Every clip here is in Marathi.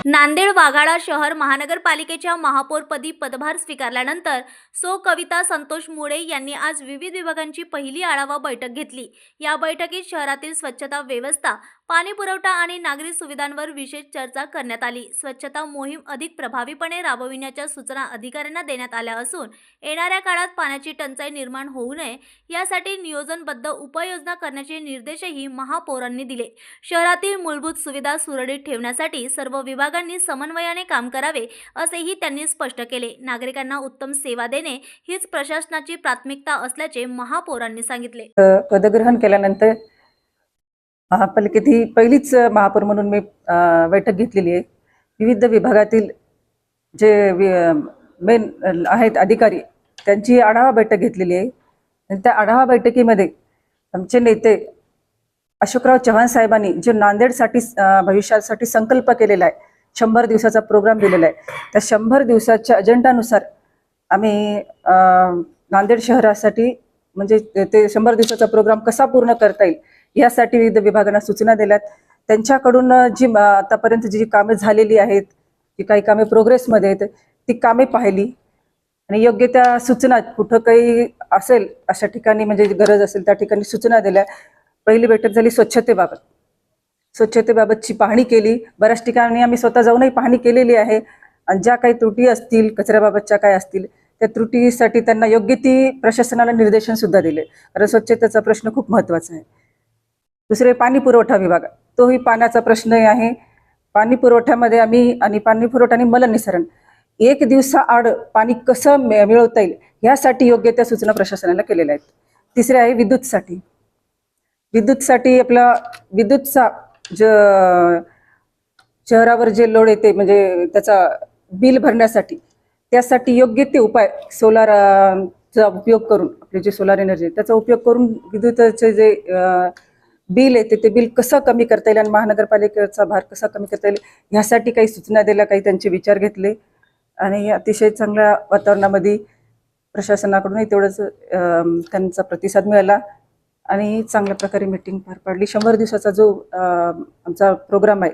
नांदेड वाघाळा शहर महानगरपालिकेच्या महापौरपदी पदभार स्वीकारल्यानंतर कविता संतोष मुळे यांनी आज विविध विभागांची पहिली आढावा बैठक घेतली। या बैठकीत शहरातील स्वच्छता व्यवस्था, पाणी पुरवठा आणि नागरी सुविधांवर विशेष चर्चा करण्यात आली। स्वच्छता मोहीम अधिक प्रभावीपणे राबविण्याच्या सूचना अधिकाऱ्यांना देण्यात आल्या असून येणाऱ्या काळात पाण्याची टंचाई निर्माण होऊ नये यासाठी नियोजनबद्ध उपाययोजना करण्याचे निर्देशही महापौरांनी दिले। शहरातील मूलभूत सुविधा सुरळीत ठेवण्यासाठी सर्व विभागांनी समन्वयाने काम करावे असेही त्यांनी स्पष्ट केले। नागरिकांना उत्तम सेवा देणे हीच प्रशासनाची प्राथमिकता असल्याचे महापौरांनी सांगितले। पदग्रहण केल्यानंतर महापालिकेत ही पहिलीच महापौर म्हणून मी बैठक घेतलेली आहे। विविध विभागातील जे मेन आहेत अधिकारी त्यांची आढावा बैठक घेतलेली आहे आणि त्या आढावा बैठकीमध्ये आमचे नेते अशोकराव चव्हाण साहेबांनी जो नांदेडसाठी भविष्यासाठी संकल्प केलेला आहे, 100 दिवसाचा प्रोग्राम दिलेला आहे, त्या 100 दिवसाच्या अजेंडानुसार आम्ही नांदेड शहरासाठी म्हणजे ते 100 दिवसाचा प्रोग्राम कसा पूर्ण करता येईल यासाठी विविध विभागांना सूचना दिल्यात। त्यांच्याकडून जी आतापर्यंत जी कामे झालेली आहेत, जी काही कामे प्रोग्रेसमध्ये आहेत, ती कामे पाहिली आणि योग्य त्या सूचना कुठं काही असेल अशा ठिकाणी म्हणजे गरज असेल त्या ठिकाणी सूचना दिल्या। पहिली बैठक झाली स्वच्छतेबाबत। स्वच्छतेबाबतची पाहणी केली। बऱ्याच ठिकाणी आम्ही स्वतः जाऊनही पाहणी केलेली आहे आणि ज्या काही त्रुटी असतील, कचऱ्याबाबतच्या काय असतील, त्या त्रुटीसाठी त्यांना योग्य ती प्रशासनाला निर्देशन सुद्धा दिले, कारण स्वच्छतेचा प्रश्न खूप महत्त्वाचा आहे। दुसरे पाणी पुरवठा विभाग, तोही पाण्याचा प्रश्न आहे। पाणी पुरवठ्यामध्ये आम्ही आणि पाणी पुरवठा आणि मलनिःसरण 1 दिवसाआड पाणी कसं मिळवता येईल यासाठी योग्य त्या सूचना प्रशासनाला केलेल्या आहेत। तिसरे आहे विद्युतसाठी। विद्युतसाठी आपला विद्युतचा शहरावर जे लोड येते म्हणजे त्याचा बिल भरण्यासाठी, त्यासाठी योग्य ते उपाय सोलारचा उपयोग करून, आपले जे सोलार एनर्जी त्याचा उपयोग करून विद्युतचे जे बिल येते ते बिल कसं कमी करता येईल आणि महानगरपालिकेचा भार कसा कमी करता येईल ह्यासाठी काही सूचना दिल्या, काही त्यांचे विचार घेतले आणि अतिशय चांगल्या वातावरणामध्ये प्रशासनाकडूनही तेवढंच त्यांचा प्रतिसाद मिळाला आणि चांगल्या प्रकारे मीटिंग पार पाडली। 100 दिवसाचा जो आमचा प्रोग्राम आहे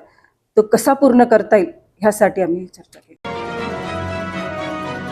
तो कसा पूर्ण करता येईल ह्यासाठी आम्ही चर्चा केली।